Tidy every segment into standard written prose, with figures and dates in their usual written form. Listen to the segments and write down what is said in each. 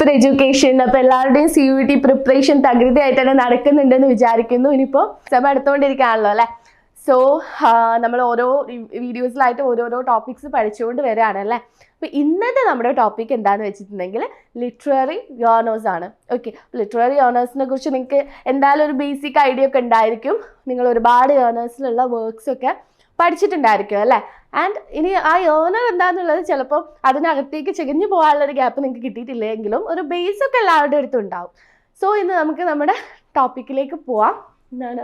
The education. അപ്പോൾ എല്ലാവരുടെയും CUET preparation തകൃതിയായിട്ട് തന്നെ നടക്കുന്നുണ്ടെന്ന് വിചാരിക്കുന്നു. ഇനിയിപ്പോൾ എക്സാം എടുത്തുകൊണ്ടിരിക്കുകയാണല്ലോ അല്ലേ. സോ നമ്മൾ ഓരോ വീഡിയോസിലായിട്ട് ഓരോരോ ടോപ്പിക്സ് പഠിച്ചുകൊണ്ട് വരികയാണ് അല്ലേ. അപ്പോൾ ഇന്നത്തെ നമ്മുടെ ടോപ്പിക് എന്താണെന്ന് വെച്ചിട്ടുണ്ടെങ്കിൽ ലിറ്റററി ഏർണേഴ്സ് ആണ്. ഓക്കെ, ലിറ്റററി ഏർണേഴ്സിനെ കുറിച്ച് നിങ്ങൾക്ക് എന്തായാലും ഒരു ബേസിക് ഐഡിയ ഒക്കെ ഉണ്ടായിരിക്കും. നിങ്ങൾ ഒരുപാട് ഏർണേഴ്സിലുള്ള വർക്ക്സ് ഒക്കെ പഠിച്ചിട്ടുണ്ടായിരിക്കും അല്ലേ. ആൻഡ് ഇനി ആ ഏർണർ എന്താണെന്നുള്ളത് ചിലപ്പോൾ അതിനകത്തേക്ക് ചികഞ്ഞു പോകാനുള്ളൊരു ഗ്യാപ്പ് നിങ്ങൾക്ക് കിട്ടിയിട്ടില്ലെങ്കിലും ഒരു ബേസ് ഒക്കെ എല്ലാവരുടെ അടുത്തും ഉണ്ടാവും. സോ ഇന്ന് നമുക്ക് നമ്മുടെ ടോപ്പിക്കിലേക്ക് പോവാം. എന്താണ്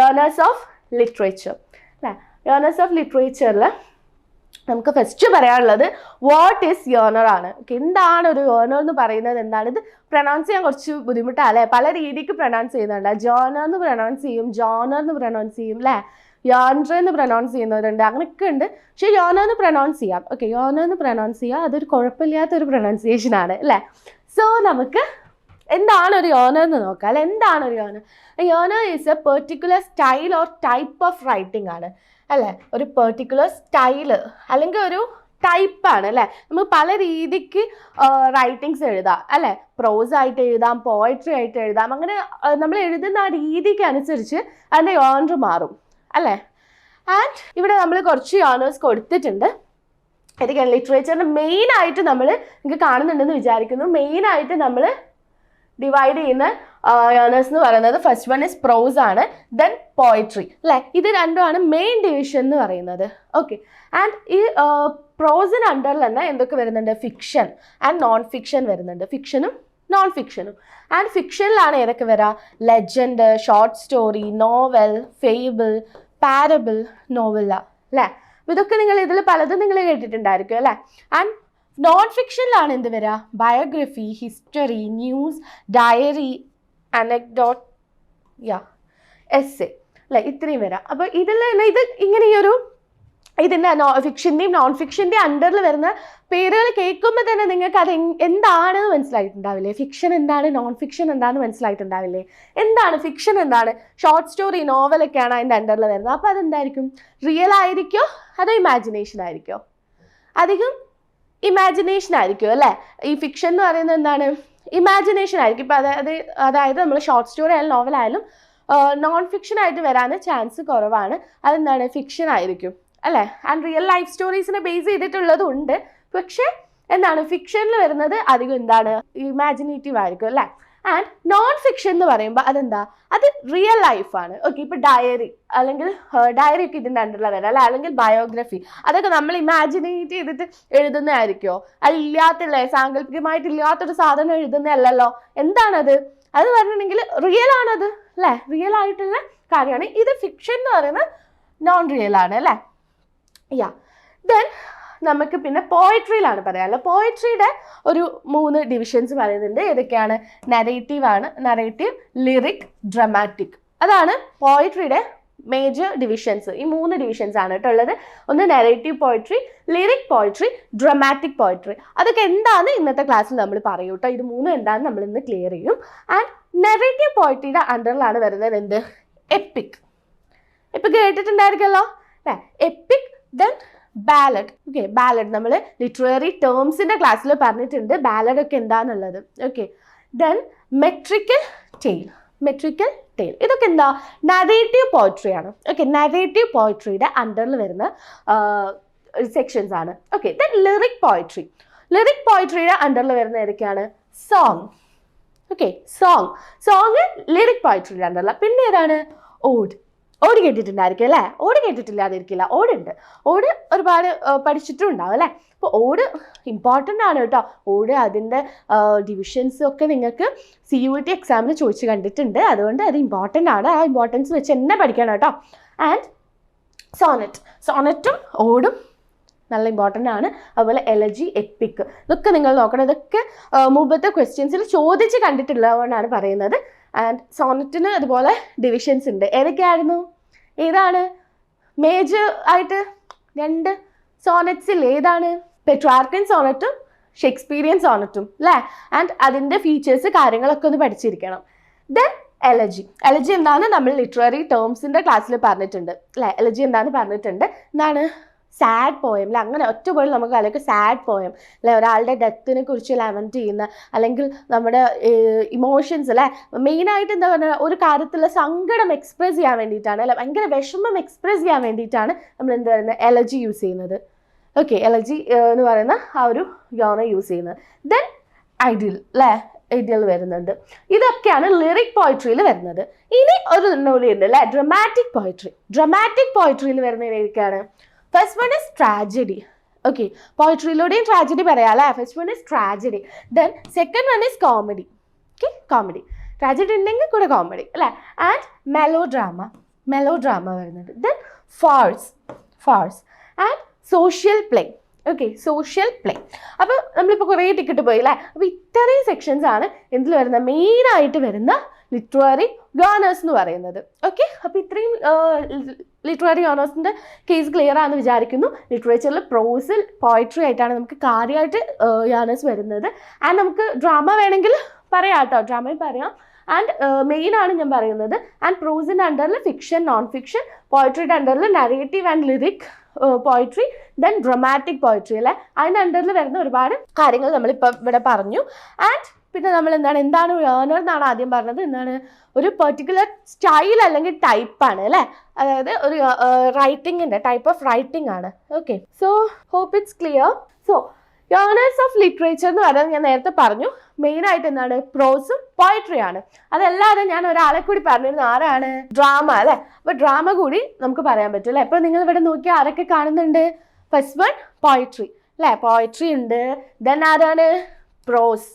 ഏർണേഴ്സ് ഓഫ് ലിറ്ററേച്ചർ അല്ലേ. ഏർണേഴ്സ് ഓഫ് ലിറ്ററേച്ചറിൽ നമുക്ക് ഫസ്റ്റ് പറയാനുള്ളത് വാട്ട് ഈസ് ഏർണർ ആണ്. ഓക്കെ, എന്താണ് ഒരു ഏർണർ എന്ന് പറയുന്നത്? എന്താണ് ഇത് പ്രൊനൗൺസ് ചെയ്യാൻ കുറച്ച് ബുദ്ധിമുട്ടാണ് അല്ലേ. പല രീതിക്ക് പ്രൊനൗൺസ് ചെയ്യുന്നുണ്ട്. ജോണർ എന്ന് പ്രൊനൗൺസ് ചെയ്യും, ജോണർ എന്ന് പ്രൊനൗൺസ് ചെയ്യും അല്ലേ, യോൺഡർ എന്ന് പ്രൊനൗൺസ് ചെയ്യുന്നവരുണ്ട്, അങ്ങനെയൊക്കെ ഉണ്ട്. പക്ഷേ യോണർ എന്ന് പ്രൊനൗൺസ് ചെയ്യാം. ഓക്കെ, യോണർ എന്ന് പ്രൊനൗൺസ് ചെയ്യാം, അതൊരു കുഴപ്പമില്ലാത്തൊരു പ്രൊനൗൺസിയേഷൻ ആണ് അല്ലേ. സോ നമുക്ക് എന്താണ് ഒരു യോണർ എന്ന് നോക്കാം അല്ലെ. എന്താണ് ഒരു genre? Genre is a particular style or type of writing ആണ് അല്ലേ. ഒരു പെർട്ടിക്കുലർ സ്റ്റൈല് അല്ലെങ്കിൽ ഒരു ടൈപ്പാണ് അല്ലേ. നമുക്ക് പല രീതിക്ക് റൈറ്റിങ്സ് എഴുതാം അല്ലേ. പ്രോസ് ആയിട്ട് എഴുതാം, പോയട്രി ആയിട്ട് എഴുതാം. അങ്ങനെ നമ്മൾ എഴുതുന്ന ആ രീതിക്ക് അനുസരിച്ച് അതിൻ്റെ യോണർ മാറും അല്ലേ. ആൻഡ് ഇവിടെ നമ്മൾ കുറച്ച് യോണേഴ്സ് കൊടുത്തിട്ടുണ്ട്. ഇതൊക്കെയാണ് ലിറ്ററേച്ചറിൻ്റെ മെയിനായിട്ട് നമ്മൾ നിങ്ങൾക്ക് കാണുന്നുണ്ടെന്ന് വിചാരിക്കുന്നു. മെയിനായിട്ട് നമ്മൾ ഡിവൈഡ് ചെയ്യുന്ന ഏർണേഴ്സ് എന്ന് പറയുന്നത് ഫസ്റ്റ് വൺ ഇസ് പ്രോസ് ആണ്, ദെൻ പോയട്രി അല്ലേ. ഇത് രണ്ടുമാണ് മെയിൻ ഡിവിഷൻ എന്ന് പറയുന്നത്. ഓക്കെ, ആൻഡ് ഈ പ്രോസിന് അണ്ടറിൽ തന്നെ എന്തൊക്കെ വരുന്നുണ്ട്? ഫിക്ഷൻ ആൻഡ് നോൺ ഫിക്ഷൻ വരുന്നുണ്ട്. ഫിക്ഷനും നോൺ ഫിക്ഷനും. ആൻഡ് ഫിക്ഷനിലാണ് ഏതൊക്കെ വരിക? Legend, short story, novel, fable, parable, novella അല്ലേ. ഇതൊക്കെ നിങ്ങൾ ഇതിൽ പലതും നിങ്ങൾ കേട്ടിട്ടുണ്ടായിരിക്കും അല്ലേ. ആൻഡ് നോൺ ഫിക്ഷനിലാണ് എന്ത് വരിക? Biography, history, news, diary, anecdote, essay അല്ലേ. ഇത്രയും വരാം. അപ്പോൾ ഇതിൽ തന്നെ ഇത് ഇങ്ങനെ ഈ ഒരു ഇതിൻ്റെ ഫിക്ഷൻ്റെയും നോൺ ഫിക്ഷൻ്റെയും അണ്ടറിൽ വരുന്ന പേരുകൾ കേൾക്കുമ്പോൾ തന്നെ നിങ്ങൾക്ക് അത് എന്താണെന്ന് മനസ്സിലായിട്ടുണ്ടാവില്ലേ. ഫിക്ഷൻ എന്താണ്, നോൺ ഫിക്ഷൻ എന്താണെന്ന് മനസ്സിലായിട്ടുണ്ടാവില്ലേ. എന്താണ് ഫിക്ഷൻ? എന്താണ്? ഷോർട്ട് സ്റ്റോറി, നോവലൊക്കെയാണ് അതിൻ്റെ അണ്ടറിൽ വരുന്നത്. അപ്പോൾ അതെന്തായിരിക്കും? റിയൽ ആയിരിക്കോ അതോ ഇമാജിനേഷൻ ആയിരിക്കോ? അധികം ഇമാജിനേഷൻ ആയിരിക്കും അല്ലേ. ഈ ഫിക്ഷൻ എന്ന് പറയുന്നത് എന്താണ്? ഇമാജിനേഷൻ ആയിരിക്കും. ഇപ്പോൾ അതായത് നമ്മൾ ഷോർട്ട് സ്റ്റോറി ആയാലും നോവലായാലും നോൺ ഫിക്ഷൻ ആയിട്ട് വരാൻ ചാൻസ് കുറവാണ്. അതെന്താണ്? ഫിക്ഷൻ ആയിരിക്കും അല്ലേ. ആൻഡ് റിയൽ ലൈഫ് സ്റ്റോറീസിനെ ബേസ് ചെയ്തിട്ടുള്ളതും ഉണ്ട്. പക്ഷേ എന്താണ് ഫിക്ഷനിൽ വരുന്നത് അധികം എന്താണ്? ഇമാജിനേറ്റീവ് ആയിരിക്കും അല്ലേ. ആൻഡ് നോൺ ഫിക്ഷൻ എന്ന് പറയുമ്പോൾ അതെന്താ? അത് റിയൽ ലൈഫാണ്. ഓക്കെ, ഇപ്പോൾ ഡയറി അല്ലെങ്കിൽ ഡയറി ഒക്കെ ഇതിൻ്റെ അണ്ടറിലാണ് വരാം അല്ലേ. അല്ലെങ്കിൽ ബയോഗ്രഫി, അതൊക്കെ നമ്മൾ ഇമാജിനേറ്റ് ചെയ്തിട്ട് എഴുതുന്നതായിരിക്കുമോ? അതില്ലാത്തുള്ള സാങ്കല്പികമായിട്ടില്ലാത്തൊരു സാധനം എഴുതുന്നതല്ലല്ലോ. എന്താണത്? അത് പറഞ്ഞിട്ടുണ്ടെങ്കിൽ റിയൽ ആണത് അല്ലേ. റിയൽ ആയിട്ടുള്ള കാര്യമാണ്. ഇത് ഫിക്ഷൻ എന്ന് പറയുന്നത് നോൺ റിയൽ ആണ് അല്ലേ. ദെൻ നമുക്ക് പിന്നെ പോയട്രിയിലാണ് പറയാനുള്ളത്. പോയട്രിയുടെ ഒരു 3 ഡിവിഷൻസ് പറയുന്നുണ്ട്. ഏതൊക്കെയാണ്? നരേറ്റീവ് ആണ്, നരേറ്റീവ്, ലിറിക്, ഡ്രമാറ്റിക്. അതാണ് പോയട്രിയുടെ മേജർ ഡിവിഷൻസ്. ഈ 3 ഡിവിഷൻസ് ആണ് കേട്ടോ ഉള്ളത്. ഒന്ന് narrative poetry, lyric poetry, dramatic poetry. അതൊക്കെ എന്താണെന്ന് ഇന്നത്തെ ക്ലാസ്സിൽ നമ്മൾ പറയും കേട്ടോ. ഇത് 3 എന്താണെന്ന് നമ്മൾ ഇന്ന് ക്ലിയർ ചെയ്യും. ആൻഡ് നരേറ്റീവ് പോയട്രിയുടെ അണ്ടറിലാണ് വരുന്നത് എന്ത്? എപ്പിക്. എപ്പിക് കേട്ടിട്ടുണ്ടായിരിക്കുമല്ലോ അല്ലേ. Epic, then ballad. Okay, ballad നമ്മൾ ലിറ്റററി ടേംസിൻ്റെ ക്ലാസ്സിൽ പറഞ്ഞിട്ടുണ്ട് ബാലഡ് ഒക്കെ എന്താണെന്നുള്ളത്. Okay, then metrical tale. Metrical tale ഇതൊക്കെ എന്താ? നരേറ്റീവ് പോയട്രി ആണ്. ഓക്കെ, നരേറ്റീവ് പോയട്രിയുടെ അണ്ടറിൽ വരുന്ന സെക്ഷൻസ് ആണ്. Okay, then lyric poetry. Lyric പോയട്രിയുടെ അണ്ടറിൽ വരുന്ന ഏതൊക്കെയാണ്? സോങ്. ഓക്കെ, സോങ് ലിറിക് പോയട്രിയുടെ അണ്ടറിലാണ്. പിന്നെ ഏതാണ്? ഓഡ്. ഓട് കേട്ടിട്ടുണ്ടായിരിക്കും അല്ലേ. ഓട് കേട്ടിട്ടില്ലാതിരിക്കില്ല. ഓടുണ്ട്. ഓട് ഒരുപാട് പഠിച്ചിട്ടും ഉണ്ടാവും അല്ലേ. അപ്പോൾ ഓട് ഇമ്പോർട്ടൻ്റ് ആണ് കേട്ടോ. ഓട് അതിൻ്റെ ഡിവിഷൻസും ഒക്കെ നിങ്ങൾക്ക് CUET എക്സാമിന് ചോദിച്ച് കണ്ടിട്ടുണ്ട്. അതുകൊണ്ട് അത് ഇമ്പോർട്ടൻ്റ് ആണ്. ആ ഇമ്പോർട്ടൻസ് വെച്ച് തന്നെ പഠിക്കണം കേട്ടോ. ആൻഡ് സോണറ്റും ഓടും നല്ല ഇമ്പോർട്ടൻ്റ് ആണ്. അതുപോലെ എലജി, എപ്പിക്, ഇതൊക്കെ നിങ്ങൾ നോക്കണം. ഇതൊക്കെ മുമ്പത്തെ ക്വസ്റ്റ്യൻസിൽ ചോദിച്ച് കണ്ടിട്ടുള്ളതുകൊണ്ടാണ് പറയുന്നത്. ആൻഡ് സോണറ്റിന് അതുപോലെ ഡിവിഷൻസ് ഉണ്ട്. ഏതൊക്കെയായിരുന്നു? ഏതാണ് മേജർ ആയിട്ട്? 2 സോണറ്റ്സിൽ ഏതാണ്? പെട്രാർക്കൻ സോണറ്റും ഷേക്സ്പീരിയൻ സോണറ്റും അല്ലേ. ആൻഡ് അതിൻ്റെ ഫീച്ചേഴ്സ് കാര്യങ്ങളൊക്കെ ഒന്ന് പഠിച്ചിരിക്കണം. Then elegy. എലജി എന്താണെന്ന് നമ്മൾ ലിറ്റററി ടേംസിൻ്റെ ക്ലാസ്സിൽ പറഞ്ഞിട്ടുണ്ട് അല്ലേ. എലജി എന്താണെന്ന് പറഞ്ഞിട്ടുണ്ട്. എന്താണ്? സാഡ് പോയം അല്ലെ, അങ്ങനെ ഒറ്റ വേർഡിൽ നമുക്ക് അല്ലെങ്കിൽ സാഡ് പോയം അല്ലെ, ഒരാളുടെ ഡെത്തിനെ കുറിച്ച് ലമെന്റ് ചെയ്യുന്ന, അല്ലെങ്കിൽ നമ്മുടെ ഇമോഷൻസ് അല്ലെ, മെയിനായിട്ട് എന്താ പറയുക, ഒരു കാര്യത്തിലുള്ള സങ്കടം എക്സ്പ്രസ് ചെയ്യാൻ വേണ്ടിയിട്ടാണ് അല്ലെ, ഭയങ്കര വിഷമം എക്സ്പ്രസ് ചെയ്യാൻ വേണ്ടിയിട്ടാണ് നമ്മൾ എന്ത് പറയുന്നത്, എലജി യൂസ് ചെയ്യുന്നത്. ഓക്കെ, എലജി എന്ന് പറയുന്ന ആ ഒരു യോണ യൂസ് ചെയ്യുന്നത്. ദെൻ ഐഡിയൽ അല്ലേ, ഐഡിയൽ വരുന്നുണ്ട്. ഇതൊക്കെയാണ് ലിറിക് പോയിട്രിയിൽ വരുന്നത്. ഇനി ഒരു കൂടി ഉണ്ട് അല്ലേ, ഡ്രമാറ്റിക് പോയിട്രി. ഡ്രമാറ്റിക് പോയിട്രിയിൽ വരുന്ന ഏതൊക്കെയാണ്? First one is tragedy. Okay, പോയിട്രിയിലൂടെയും ട്രാജഡി പറയാം അല്ലേ. First one is tragedy. Then second one is comedy. Okay, comedy, tragedy ഉണ്ടെങ്കിൽ കൂടെ കോമഡി അല്ലേ. ആൻഡ് മെലോ ഡ്രാമ വരുന്നുണ്ട്. Then farce and social play. Okay, social play. അപ്പോൾ നമ്മളിപ്പോൾ കുറേ ടിക്കറ്റ് പോയി അല്ലേ. അപ്പോൾ ഇത്രയും സെക്ഷൻസ് ആണ് എന്തിൽ വരുന്ന, മെയിനായിട്ട് വരുന്ന ലിറ്റററി ജോണേഴ്സ് എന്ന് പറയുന്നത്. ഓക്കെ, അപ്പോൾ ഇത്രയും ലിറ്റററി ജോണേഴ്സിൻ്റെ കേസ് ക്ലിയർ ആണെന്ന് വിചാരിക്കുന്നു. ലിറ്ററേച്ചറിൽ പ്രോസിൽ പോയിട്രി ആയിട്ടാണ് നമുക്ക് കാര്യമായിട്ട് ജോണേഴ്സ് വരുന്നത്. ആൻഡ് നമുക്ക് ഡ്രാമ വേണമെങ്കിൽ പറയാം കേട്ടോ, ഡ്രാമയിൽ പറയാം. ആൻഡ് മെയിനാണ് ഞാൻ പറയുന്നത്. ആൻഡ് പ്രോസിൻ്റെ അണ്ടറിൽ ഫിക്ഷൻ, നോൺ ഫിക്ഷൻ, പോയിട്രിയുടെ അണ്ടറിൽ narrative and lyric poetry, then dramatic poetry അല്ലേ. അതിൻ്റെ അണ്ടറിൽ വരുന്ന ഒരുപാട് കാര്യങ്ങൾ നമ്മളിപ്പോൾ ഇവിടെ പറഞ്ഞു. ആൻഡ് പിന്നെ നമ്മൾ എന്താണ് ഏർണർ എന്നാണ് ആദ്യം പറഞ്ഞത്. എന്താണ്, ഒരു പെർട്ടിക്കുലർ സ്റ്റൈൽ അല്ലെങ്കിൽ ടൈപ്പാണ് അല്ലേ, അതായത് ഒരു റൈറ്റിങ്ങിൻ്റെ ടൈപ്പ് ഓഫ് റൈറ്റിംഗ് ആണ്. Okay, so hope it's clear. So genres of literature എന്ന് പറയുന്നത് ഞാൻ നേരത്തെ പറഞ്ഞു, മെയിനായിട്ട് എന്താണ്, പ്രോസും പോയിട്രിയാണ്. അതല്ലാതെ ഞാൻ ഒരാളെ കൂടി പറഞ്ഞിരുന്നു, ആരാണ്, ഡ്രാമ അല്ലേ. അപ്പോൾ ഡ്രാമ കൂടി നമുക്ക് പറയാൻ പറ്റും അല്ലേ. ഇപ്പോൾ നിങ്ങൾ ഇവിടെ നോക്കിയാൽ ആരൊക്കെ കാണുന്നുണ്ട്? ഫസ്റ്റ് വൺ പോയിട്രി അല്ലേ, പോയിട്രി ഉണ്ട്. ദെൻ ആരാണ്, പ്രോസ്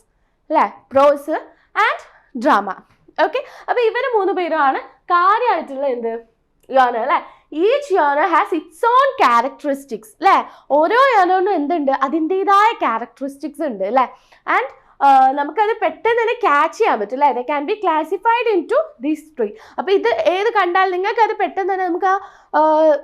അല്ലേ, പ്രോസ് ആൻഡ് ഡ്രാമ. ഓക്കെ, അപ്പോൾ ഇവർ 3 പേരുമാണ് കാര്യമായിട്ടുള്ള എന്ത്, യോണർ അല്ലേ. Each genre has its own characteristics അല്ലേ. ഓരോ യോണറിനും എന്തുണ്ട്, അതിൻ്റെതായ ക്യാരക്ടറിസ്റ്റിക്സ് ഉണ്ട് അല്ലേ. ആൻഡ് നമുക്കത് പെട്ടെന്ന് തന്നെ ക്യാച്ച് ചെയ്യാൻ പറ്റും അല്ലേ. They can be classified into these 3. അപ്പോൾ ഇത് ഏത് കണ്ടാൽ നിങ്ങൾക്ക് അത് പെട്ടെന്ന് തന്നെ നമുക്ക്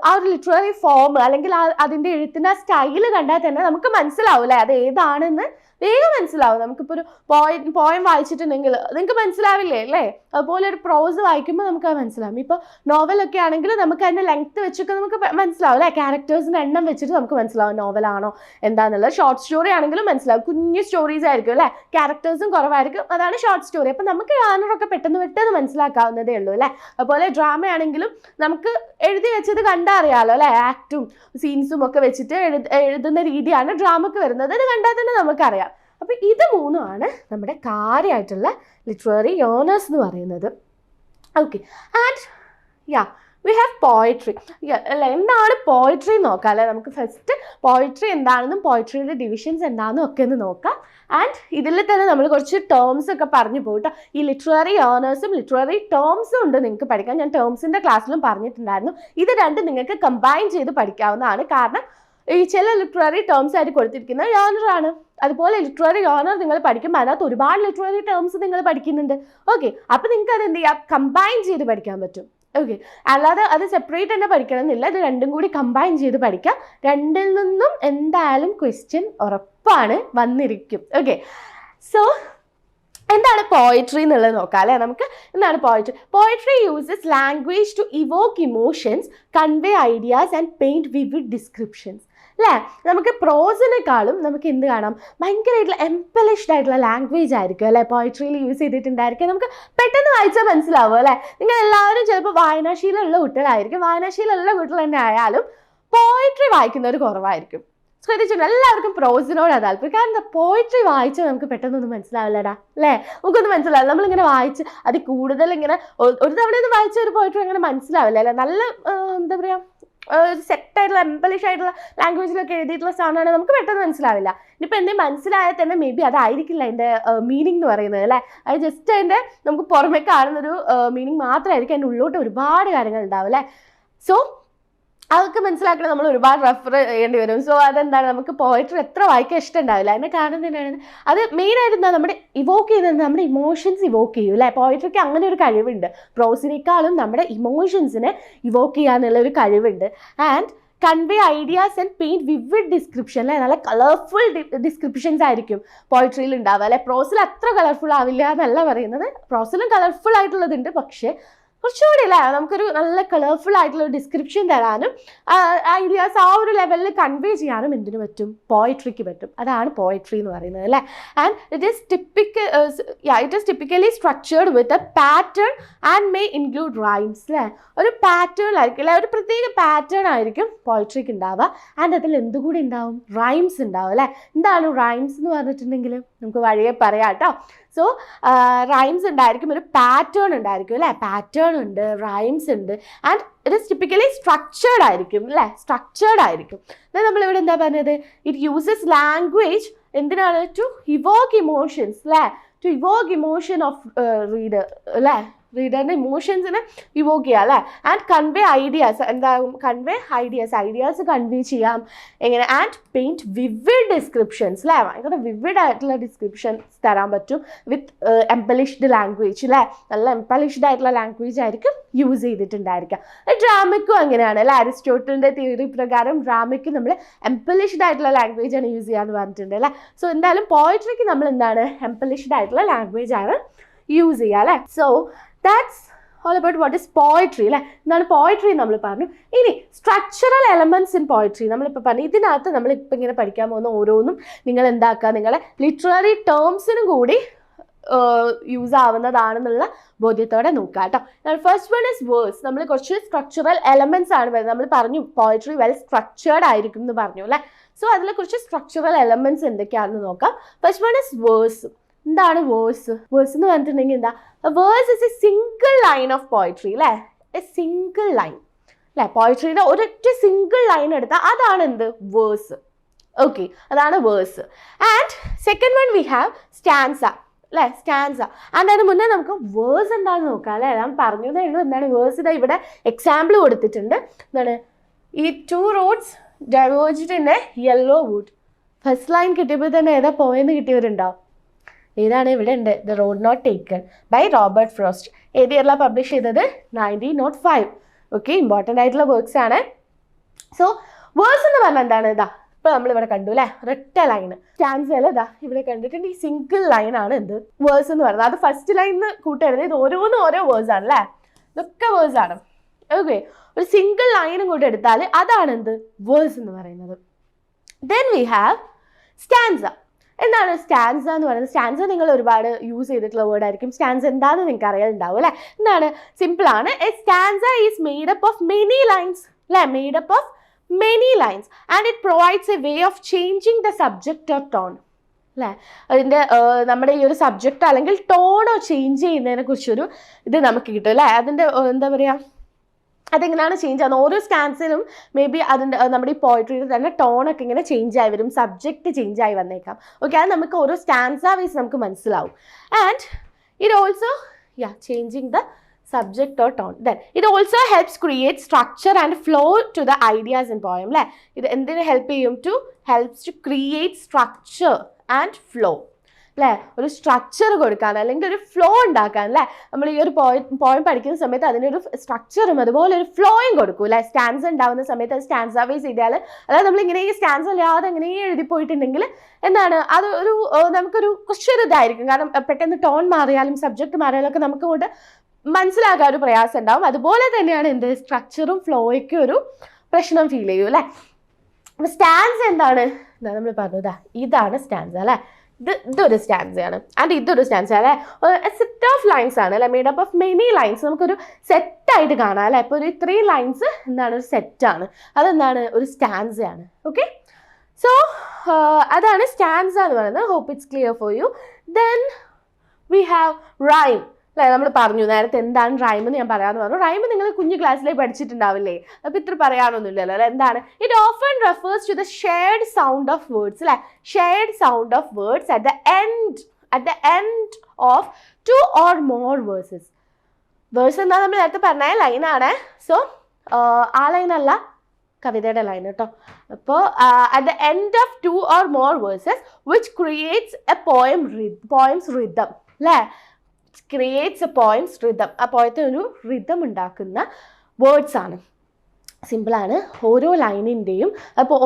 ആ ഒരു ലിറ്റററി ഫോം അല്ലെങ്കിൽ അതിൻ്റെ എഴുത്തിൻ്റെ ആ സ്റ്റൈല് കണ്ടാൽ തന്നെ നമുക്ക് മനസ്സിലാവും അല്ലേ, അത് ഏതാണെന്ന് വേഗം മനസ്സിലാവും. നമുക്കിപ്പോൾ ഒരു പോയം വായിച്ചിട്ടുണ്ടെങ്കിൽ നിങ്ങൾക്ക് മനസ്സിലാവില്ലേ അല്ലേ. അതുപോലെ ഒരു പ്രോസ് വായിക്കുമ്പോൾ നമുക്ക് അത് മനസ്സിലാവും. ഇപ്പോൾ നോവലൊക്കെ ആണെങ്കിൽ നമുക്ക് അതിൻ്റെ ലെങ്ത്ത് വെച്ചൊക്കെ നമുക്ക് മനസ്സിലാവും അല്ലേ, ക്യാരക്ടേഴ്സിൻ്റെ എണ്ണം വെച്ചിട്ട് നമുക്ക് മനസ്സിലാവും നോവലാണോ എന്താണെന്നുള്ളത്. ഷോർട്ട് സ്റ്റോറി ആണെങ്കിലും മനസ്സിലാവും, കുഞ്ഞു സ്റ്റോറീസ് ആയിരിക്കും അല്ലേ, ക്യാരക്ടേഴ്സും കുറവായിരിക്കും, അതാണ് ഷോർട്ട് സ്റ്റോറി. അപ്പം നമുക്ക് ജാനറൊക്കെ പെട്ടെന്ന് മനസ്സിലാക്കാവുന്നതേ ഉള്ളൂ അല്ലേ. അതുപോലെ ഡ്രാമ ആണെങ്കിലും നമുക്ക് എഴുതി വെച്ചത് കണ്ടാൽ അറിയാമല്ലോ അല്ലേ, ആക്റ്റും സീൻസും ഒക്കെ വെച്ചിട്ട് എഴുതുന്ന രീതിയാണ് ഡ്രാമക്ക് വരുന്നത്. അത് കണ്ടാൽ തന്നെ നമുക്കറിയാം. അപ്പോൾ ഇത് 3ആണ് നമ്മുടെ കാര്യമായിട്ടുള്ള ലിറ്റററി ഏർണേഴ്സ് എന്ന് പറയുന്നത്. Okay, and we have poetry അല്ലേ. എന്താണ് പോയിട്രി നോക്കാം അല്ലേ. നമുക്ക് ഫസ്റ്റ് പോയിട്രി എന്താണെന്നും പോയിട്രിയുടെ ഡിവിഷൻസ് എന്താണെന്നും ഒക്കെ ഒന്ന് നോക്കാം. ആൻഡ് ഇതിൽ തന്നെ നമ്മൾ കുറച്ച് ടേംസ് ഒക്കെ പറഞ്ഞു പോയിട്ടോ. ഈ ലിറ്റററി ഏർണേഴ്സും ലിറ്റററി ടേംസും ഉണ്ട് നിങ്ങൾക്ക് പഠിക്കാൻ. ഞാൻ ടേംസിൻ്റെ ക്ലാസ്സിലും പറഞ്ഞിട്ടുണ്ടായിരുന്നു. ഇത് രണ്ടും നിങ്ങൾക്ക് കമ്പൈൻ ചെയ്ത് പഠിക്കാവുന്നതാണ്. കാരണം ഈ ചില ലിറ്റററി ടേംസ് ആയിട്ട് കൊടുത്തിരിക്കുന്ന ജോണറാണ്. അതുപോലെ ലിറ്റററി ജോണർ നിങ്ങൾ പഠിക്കുമ്പോൾ അതിനകത്ത് ഒരുപാട് ലിറ്റററി ടേംസ് നിങ്ങൾ പഠിക്കുന്നുണ്ട്. ഓക്കെ, അപ്പോൾ നിങ്ങൾക്ക് അത് എന്ത് ചെയ്യാം, കമ്പൈൻ ചെയ്ത് പഠിക്കാൻ പറ്റും. ഓക്കെ, അല്ലാതെ അത് സെപ്പറേറ്റ് തന്നെ പഠിക്കണം എന്നില്ല, ഇത് രണ്ടും കൂടി കമ്പൈൻ ചെയ്ത് പഠിക്കാം. രണ്ടിൽ നിന്നും എന്തായാലും ക്വസ്റ്റ്യൻ ഉറപ്പാണ് വന്നിരിക്കും. ഓക്കെ, സോ എന്താണ് പോയിട്രി എന്നുള്ളത് നോക്കാം അല്ലേ നമുക്ക്. എന്താണ് poetry? Poetry uses language to evoke emotions, convey ideas and paint vivid descriptions അല്ലേ. നമുക്ക് പ്രോസിനെക്കാളും നമുക്ക് എന്ത് കാണാം, ഭയങ്കരമായിട്ടുള്ള എംപലിഷ്ഡ് ആയിട്ടുള്ള ലാംഗ്വേജ് ആയിരിക്കും അല്ലേ പോയിട്രിയിൽ യൂസ് ചെയ്തിട്ടുണ്ടായിരിക്കും. നമുക്ക് പെട്ടെന്ന് വായിച്ചാൽ മനസ്സിലാവും അല്ലേ. നിങ്ങൾ എല്ലാവരും ചിലപ്പോൾ വായനാശീലമുള്ള കുട്ടികളായിരിക്കും. വായനാശീലമുള്ള കുട്ടികൾ തന്നെ ആയാലും പോയിട്രി വായിക്കുന്നവർ കുറവായിരിക്കും. ശ്രദ്ധിച്ചിട്ടുണ്ട്, എല്ലാവർക്കും പ്രോസിനോടാണ് താല്പര്യം. കാരണം പോയിട്രി വായിച്ചാൽ നമുക്ക് പെട്ടെന്നൊന്നും മനസ്സിലാവില്ലടാ അല്ലേ. നമുക്കൊന്നും മനസ്സിലാവില്ല. നമ്മളിങ്ങനെ വായിച്ച് അത് കൂടുതൽ ഇങ്ങനെ ഒരു തവണ ഒന്നും വായിച്ച ഒരു പോയിട്രി അങ്ങനെ മനസ്സിലാവില്ല അല്ലേ. നല്ല എന്താ പറയുക, ഒരു സെറ്റായിട്ടുള്ള എംപലിഷ് ആയിട്ടുള്ള ലാംഗ്വേജിലൊക്കെ എഴുതിയിട്ടുള്ള സാധനമാണ്, നമുക്ക് പെട്ടെന്ന് മനസ്സിലാവില്ല. ഇനിയിപ്പോൾ എന്തെങ്കിലും മനസ്സിലായാൽ തന്നെ മേ ബി അതായിരിക്കില്ല അതിൻ്റെ മീനിങ് എന്ന് പറയുന്നത് അല്ലേ. അത് ജസ്റ്റ് അതിൻ്റെ നമുക്ക് പുറമെ കാണുന്നൊരു മീനിങ് മാത്രമായിരിക്കും, അതിൻ്റെ ഉള്ളിലോട്ട് ഒരുപാട് കാര്യങ്ങൾ ഉണ്ടാവും അല്ലേ. സോ അതൊക്കെ മനസ്സിലാക്കണം, നമ്മൾ ഒരുപാട് റെഫർ ചെയ്യേണ്ടി വരും. സോ അതെന്താണ്, നമുക്ക് പോയിട്രി എത്ര വായിക്കാൻ ഇഷ്ടം ഉണ്ടാവില്ല. അതിൻ്റെ കാരണം തന്നെയാണ് അത് മെയിനായിട്ട് എന്താ, നമ്മുടെ ഇവോക്ക് ചെയ്യുന്നത് നമ്മുടെ ഇമോഷൻസ് ഇവോക്ക് ചെയ്യും അല്ലേ. പോയിട്രിക്ക് അങ്ങനെ ഒരു കഴിവുണ്ട്. പ്രോസിനേക്കാളും നമ്മുടെ ഇമോഷൻസിനെ ഇവോക്ക് ചെയ്യാന്നുള്ള ഒരു കഴിവുണ്ട്. And convey ideas and paint vivid description അല്ലേ. നല്ല കളർഫുൾ ഡിസ്ക്രിപ്ഷൻസ് ആയിരിക്കും പോയിട്രിയിൽ ഉണ്ടാവുക അല്ലേ. പ്രോസിൽ അത്ര കളർഫുൾ ആവില്ല എന്നല്ല പറയുന്നത്, പ്രോസിലും കളർഫുൾ ആയിട്ടുള്ളതുണ്ട്. പക്ഷേ കുറച്ചുകൂടി അല്ലേ നമുക്കൊരു നല്ല കളർഫുൾ ആയിട്ടുള്ള ഡിസ്ക്രിപ്ഷൻ തരാനും ഐഡിയാസ് ആ ഒരു ലെവലിൽ കൺവേ ചെയ്യാനും എന്തിനു പറ്റും, പോയട്രിക്ക് പറ്റും. അതാണ് പോയട്രി എന്ന് പറയുന്നത് അല്ലേ. And it is typically structured with a pattern and may include rhymes അല്ലേ. ഒരു പാറ്റേൺ ആയിരിക്കും അല്ലെ, ഒരു പ്രത്യേക പാറ്റേൺ ആയിരിക്കും പോയട്രിക്ക് ഉണ്ടാവുക. ആൻഡ് അതിൽ എന്തുകൂടി ഉണ്ടാവും, റൈംസ് ഉണ്ടാവും അല്ലേ. എന്താണ് റൈംസ് എന്ന് പറഞ്ഞിട്ടുണ്ടെങ്കിൽ നമുക്ക് വഴിയെ പറയാം കേട്ടോ. സോ റൈംസ് ഉണ്ടായിരിക്കും, ഒരു പാറ്റേൺ ഉണ്ടായിരിക്കും അല്ലേ, പാറ്റേൺ ഉണ്ട്, റൈംസ് ഉണ്ട്. And it is typically structured ആയിരിക്കും അല്ലേ, സ്ട്രക്ചേർഡ് ആയിരിക്കും. എന്നാൽ നമ്മളിവിടെ എന്താ പറഞ്ഞത്, ഇറ്റ് യൂസസ് ലാംഗ്വേജ് എന്തിനാണ്, ടു ഇവോക്ക് ഇമോഷൻസ് അല്ലേ, to evoke emotion of reader അല്ലേ, റീഡറിൻ്റെ ഇമോഷൻസിനെ ഇവോക്ക് ചെയ്യാം അല്ലേ. ആൻഡ് കൺവേ ഐഡിയാസ്, എന്താകും കൺവേ ഐഡിയാസ് കൺവേ ചെയ്യാം എങ്ങനെ, ആൻഡ് പെയിൻറ്റ് വിവിഡ് ഡിസ്ക്രിപ്ഷൻസ് അല്ലേ, ഭയങ്കര വിവിഡ് ആയിട്ടുള്ള ഡിസ്ക്രിപ്ഷൻസ് തരാൻ പറ്റും വിത്ത് എംപലിഷ്ഡ് ലാംഗ്വേജ് അല്ലേ. നല്ല എംപലിഷ്ഡ് ആയിട്ടുള്ള ലാംഗ്വേജ് ആയിരിക്കും യൂസ് ചെയ്തിട്ടുണ്ടായിരിക്കുക. ഡ്രാമയ്ക്കും അങ്ങനെയാണ് അല്ലേ, അരിസ്റ്റോട്ടലിൻ്റെ തിയറി പ്രകാരം ഡ്രാമയ്ക്ക് നമ്മൾ എംപലിഷ്ഡ് ആയിട്ടുള്ള ലാംഗ്വേജ് ആണ് യൂസ് ചെയ്യാന്ന് പറഞ്ഞിട്ടുണ്ട് അല്ലേ. സോ എന്തായാലും പോയട്രിക്ക് നമ്മൾ എന്താണ്, എംപലിഷ്ഡ് ആയിട്ടുള്ള ലാംഗ്വേജ് ആണ് യൂസ് ചെയ്യുക അല്ലേ. So that's all about what is poetry അല്ലേ. എന്താണ് പോയട്രി നമ്മൾ പറഞ്ഞു. ഇനി സ്ട്രക്ചറൽ എലമെന്റ്സ് ഇൻ പോയട്രി നമ്മളിപ്പോൾ പറഞ്ഞു. ഇതിനകത്ത് നമ്മളിപ്പോൾ ഇങ്ങനെ പഠിക്കാൻ പോകുന്ന ഓരോന്നും നിങ്ങൾ എന്താക്കുക, നിങ്ങളെ ലിറ്റററി ടേംസിനും കൂടി യൂസ് ആവുന്നതാണെന്നുള്ള ബോധ്യത്തോടെ നോക്കുക കേട്ടോ. First one is verse. നമ്മൾ കുറച്ച് സ്ട്രക്ചറൽ എലമെന്റ്സ് ആണ് വരുന്നത്. നമ്മൾ പറഞ്ഞു പോയട്രി വെൽ സ്ട്രക്ചേർഡ് ആയിരിക്കും എന്ന് പറഞ്ഞു അല്ലേ. സോ അതിൽ കുറച്ച് സ്ട്രക്ചറൽ എലമെന്റ്സ് എന്തൊക്കെയാണെന്ന് നോക്കാം. First one is verse. എന്താണ് വേഴ്സ്? വേഴ്സ് എന്ന് പറഞ്ഞിട്ടുണ്ടെങ്കിൽ എന്താ, verse is a single line of poetry അല്ലേ, എ സിംഗിൾ ലൈൻ അല്ലേ. പോയട്രിയുടെ ഒരൊറ്റ സിംഗിൾ ലൈൻ എടുത്താൽ അതാണ് എന്ത്, വേഴ്സ്. ഓക്കെ, അതാണ് verse. And second one we have stanza അല്ലേ, സ്റ്റാൻസ. ആൻഡ് അതിന് മുന്നേ നമുക്ക് വേഴ്സ് എന്താണെന്ന് നോക്കാം അല്ലേ. ഞാൻ പറഞ്ഞതേ ഉള്ളൂ എന്താണ് വേഴ്സ്. ഇതാ ഇവിടെ എക്സാമ്പിൾ കൊടുത്തിട്ടുണ്ട്. എന്താണ്, ഈ 2 roads diverged in a yellow wood. First line കിട്ടിയപ്പോൾ തന്നെ ഏതാ പോയെന്ന് കിട്ടിയവരുണ്ടാവും. ഏതാണ് ഇവിടെ ഉണ്ട്, the road not taken by Robert Frost. ഏത് ഇയറിലാണ് പബ്ലിഷ് ചെയ്തത്, 1905. ഓക്കെ, ഇമ്പോർട്ടൻ്റ് ആയിട്ടുള്ള വർക്ക്സ് ആണ്. സോ വേഴ്സ് എന്ന് പറഞ്ഞാൽ എന്താണ്, ഇതാ ഇപ്പോൾ നമ്മളിവിടെ കണ്ടു അല്ലേ, ഒരൊറ്റ ലൈന്. സ്റ്റാൻസയിൽ ഇതാ ഇവിടെ കണ്ടിട്ടുണ്ട് ഈ സിംഗിൾ ലൈനാണ് എന്ത്, വേഴ്സ് എന്ന് പറയുന്നത്. അത് ഫസ്റ്റ് ലൈനിന്ന് കൂട്ടരുത്, ഇത് ഓരോന്നും ഓരോ വേഴ്സ് ആണ് അല്ലേ, ഇതൊക്കെ വേഴ്സ് ആണ്. ഓക്കെ, ഒരു സിംഗിൾ ലൈനും കൂടെ എടുത്താൽ അതാണ് എന്ത്, വേഴ്സ് എന്ന് പറയുന്നത്. Then we have stanza. എന്താണ് സ്റ്റാൻസ എന്ന് പറയുന്നത്? സ്റ്റാൻസ നിങ്ങൾ ഒരുപാട് യൂസ് ചെയ്തിട്ടുള്ള വേർഡ് ആയിരിക്കും. സ്റ്റാൻസ എന്താണെന്ന് നിങ്ങൾക്ക് അറിയാനുണ്ടാവും അല്ലേ. എന്താണ്, സിമ്പിൾ ആണ്. A stanza is made up of many lines അല്ലേ, made up of many lines and it provides a way of changing the subject or tone അല്ലേ. അതിൻ്റെ നമ്മുടെ ഈ ഒരു സബ്ജക്റ്റ് അല്ലെങ്കിൽ ടോണോ ചേഞ്ച് ചെയ്യുന്നതിനെ കുറിച്ചൊരു ഇത് നമുക്ക് കിട്ടും അല്ലേ. അതിൻ്റെ എന്താ പറയുക, അതെങ്ങനെയാണ് ചേഞ്ച് ആകുന്നത്, ഓരോ സ്റ്റാൻസിനും മേ ബി അതിൻ്റെ നമ്മുടെ ഈ പോയട്രിയിൽ തന്നെ ടോണൊക്കെ ഇങ്ങനെ ചേഞ്ച് ആയി വരും, സബ്ജക്റ്റ് ചേഞ്ച് ആയി വന്നേക്കാം. ഓക്കെ, അത് നമുക്ക് ഓരോ സ്റ്റാൻസ വൈസ് നമുക്ക് മനസ്സിലാവും. And it also changing the subject or tone. Then it also helps create structure and flow to the ideas in poem അല്ലേ. ഇത് എന്തിനു ഹെൽപ്പ് ചെയ്യും, helps to create structure and flow അല്ലേ. ഒരു സ്ട്രക്ചർ കൊടുക്കാൻ അല്ലെങ്കിൽ ഒരു ഫ്ലോ ഉണ്ടാക്കാൻ അല്ലേ. നമ്മൾ ഈ ഒരു പോയം പഠിക്കുന്ന സമയത്ത് അതിനൊരു സ്ട്രക്ചറും അതുപോലെ ഒരു ഫ്ലോയും കൊടുക്കും അല്ലേ. സ്റ്റാൻസ് ഉണ്ടാവുന്ന സമയത്ത് അത് സ്റ്റാൻസ വൈസ് ചെയ്താൽ, അതായത് നമ്മളിങ്ങനെ ഈ സ്റ്റാൻസ് അല്ലാതെ അങ്ങനെ എഴുതി പോയിട്ടുണ്ടെങ്കിൽ എന്താണ്, അത് ഒരു നമുക്കൊരു കുറച്ചൊരു ഇതായിരിക്കും. കാരണം പെട്ടെന്ന് ടോൺ മാറിയാലും സബ്ജക്റ്റ് മാറിയാലും ഒക്കെ നമുക്ക് കൊണ്ട് മനസ്സിലാക്കാൻ ഒരു പ്രയാസം ഉണ്ടാവും. അതുപോലെ തന്നെയാണ് എന്ത്, സ്ട്രക്ചറും ഫ്ലോയ്ക്കും ഒരു പ്രശ്നം ഫീൽ ചെയ്യും അല്ലേ. അപ്പോൾ സ്റ്റാൻസ് എന്താണ്, നമ്മൾ പറഞ്ഞതാ ഇതാണ് സ്റ്റാൻസ് അല്ലേ. ഇതൊരു സ്റ്റാൻസയാണ് ആൻഡ് ഇതൊരു സ്റ്റാൻസ അല്ലേ. സെറ്റ് ഓഫ് ലൈൻസ് ആണ് അല്ലേ, made up of many lines. നമുക്കൊരു സെറ്റായിട്ട് കാണാം അല്ലേ. ഇപ്പോൾ ഒരു 3 ലൈൻസ് എന്താണ്, ഒരു സെറ്റാണ്. അതെന്താണ്, ഒരു സ്റ്റാൻസയാണ്. ഓക്കെ, സോ അതാണ് സ്റ്റാൻസ എന്ന് പറയുന്നത്. Hope it's clear for you. Then we have rhyme അല്ലേ. നമ്മൾ പറഞ്ഞു നേരത്തെ എന്താണ് റൈം എന്ന് ഞാൻ പറയാമെന്ന് പറഞ്ഞു. റൈം നിങ്ങൾ കുഞ്ഞു ക്ലാസ്സിലേക്ക് പഠിച്ചിട്ടുണ്ടാവില്ലേ, അപ്പോൾ ഇത്ര പറയാനൊന്നുമില്ലല്ലോ അല്ലേ. എന്താണ്, it often refers to the shared sound of words അല്ലേ. Shared sound of words at the end of 2 or more verses. Verse എന്താ നമ്മൾ നേരത്തെ പറഞ്ഞ ലൈനാണ്. സോ ആ ലൈനല്ല, കവിതയുടെ ലൈൻ കേട്ടോ. അപ്പോൾ at the end of 2 or more verses which creates a poem's rhythm അല്ലേ. Creates a poem's rhythm. ആ പോയത്തിന് ഒരു റിതം ഉണ്ടാക്കുന്ന വേർഡ്സ് ആണ്. സിമ്പിളാണ്. ഓരോ ലൈനിൻ്റെയും അപ്പോൾ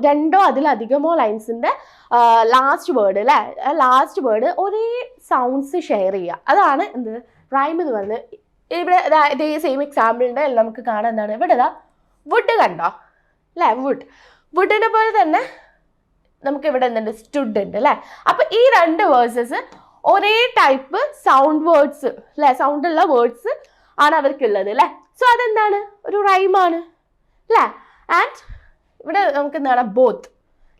2 അതിലധികമോ ലൈൻസിൻ്റെ ലാസ്റ്റ് വേർഡ് അല്ലേ, ലാസ്റ്റ് വേർഡ് ഒരേ സൗണ്ട്സ് ഷെയർ ചെയ്യുക. അതാണ് എന്ത്, റൈം എന്ന് പറയുന്നത്. ഇവിടെ ഇതേ സെയിം എക്സാമ്പിളിൻ്റെ നമുക്ക് കാണാൻ എന്താണ് ഇവിടെ ഇതാ വുഡ് കണ്ടോ അല്ലേ, വുഡിനെ പോലെ തന്നെ നമുക്ക് ഇവിടെ എന്തുണ്ട് സ്റ്റുഡ് ഉണ്ട് അല്ലേ. അപ്പം ഈ രണ്ട് വേഴ്സസ് ഒരേ ടൈപ്പ് സൗണ്ട് വേർഡ്സ് അല്ലേ, സൗണ്ടുള്ള വേർഡ്സ് ആണ് അവർക്കുള്ളത് അല്ലേ. സോ അതെന്താണ് ഒരു റൈമാണ് അല്ലേ. ആൻഡ് ഇവിടെ നമുക്ക് എന്താണ് ബോത്ത്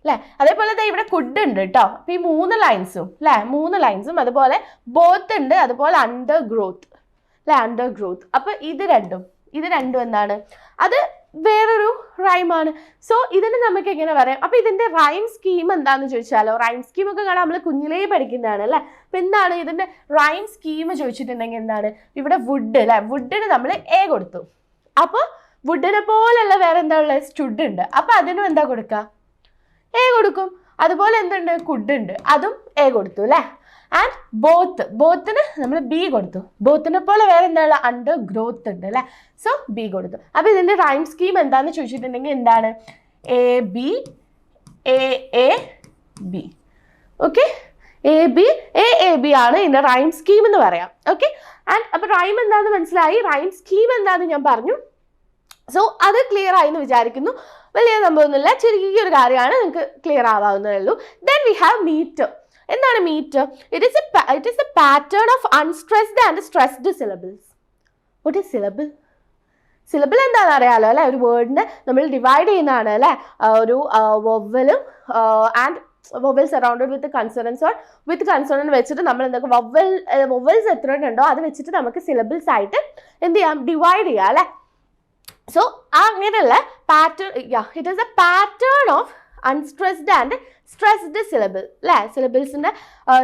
അല്ലേ. അതേപോലെ തന്നെ ഇവിടെ കുഡ് ഉണ്ട് കേട്ടോ. അപ്പം ഈ 3 ലൈൻസും അല്ലേ, 3 ലൈൻസും അതുപോലെ ബോത്ത് ഉണ്ട്, അതുപോലെ അണ്ടർ ഗ്രോത്ത് അല്ലേ, അണ്ടർ ഗ്രോത്ത്. അപ്പം ഇത് രണ്ടും എന്താണ് അത് വേറൊരു റൈമാണ്. സോ ഇതിന് നമുക്ക് എങ്ങനെ പറയാം. അപ്പം ഇതിൻ്റെ റൈം സ്കീം എന്താണെന്ന് ചോദിച്ചാലോ, റൈം സ്കീം ഒക്കെ കാണാൻ നമ്മൾ കുഞ്ഞിലേ പഠിക്കുന്നതാണ് അല്ലേ. അപ്പം എന്താണ് ഇതിൻ്റെ റൈം സ്കീം ചോദിച്ചിട്ടുണ്ടെങ്കിൽ എന്താണ് ഇവിടെ വുഡ് അല്ലേ, വുഡിന് നമ്മൾ എ കൊടുത്തു. അപ്പോൾ വുഡിനെ പോലെയുള്ള വേറെ എന്താ ഉള്ളത് സ്റ്റുഡ് ഉണ്ട്. അപ്പം അതിനും എന്താ കൊടുക്കുക എ കൊടുക്കും. അതുപോലെ എന്തുണ്ട് കുഡ് ഉണ്ട്, അതും എ കൊടുത്തു അല്ലേ. ആൻഡ് ബോത്തിന് നമ്മൾ ബി കൊടുത്തു. ബോത്തിനെ പോലെ വേറെ എന്താണ് അണ്ടർ ഗ്രോത്ത് ഉണ്ട് അല്ലേ. സോ ബി കൊടുത്തു. അപ്പം ഇതിൻ്റെ റൈം സ്കീം എന്താണെന്ന് ചോദിച്ചിട്ടുണ്ടെങ്കിൽ എന്താണ് A B A B. Okay, A B ആണ് ഇതിൻ്റെ റൈം സ്കീം എന്ന് പറയാം. ഓക്കെ, ആൻഡ് അപ്പം റൈം എന്താണെന്ന് മനസ്സിലായി, റൈം സ്കീം എന്താണെന്ന് ഞാൻ പറഞ്ഞു. സോ അത് ക്ലിയർ ആയി എന്ന് വിചാരിക്കുന്നു. വലിയ സംഭവമൊന്നുമില്ല, ചെറിയൊരു കാര്യമാണ്, നിങ്ങൾക്ക് ക്ലിയർ ആവാവുന്നതേ ഉള്ളൂ. Then we have metre. എന്താണ് metre? It is a pattern of unstressed and stressed syllables. What is syllable? Syllable എന്താണെന്ന് അറിയാമല്ലോ അല്ലേ, ഒരു വേർഡിനെ നമ്മൾ ഡിവൈഡ് ചെയ്യുന്നതാണ് അല്ലേ. ഒരു വൊവലും and vowel surrounded with consonants or with consonant വെച്ചിട്ട് നമ്മൾ എന്തൊക്കെ വൊവൽസ് എത്ര ഉണ്ടോ അത് വെച്ചിട്ട് നമുക്ക് സിലബിൾസ് ആയിട്ട് എന്ത് ചെയ്യാം, ഡിവൈഡ് ചെയ്യാം അല്ലേ. സോ അങ്ങനെയുള്ള pattern, it is a pattern of unstressed and stressed syllable അല്ലേ. സിലബിൾസിൻ്റെ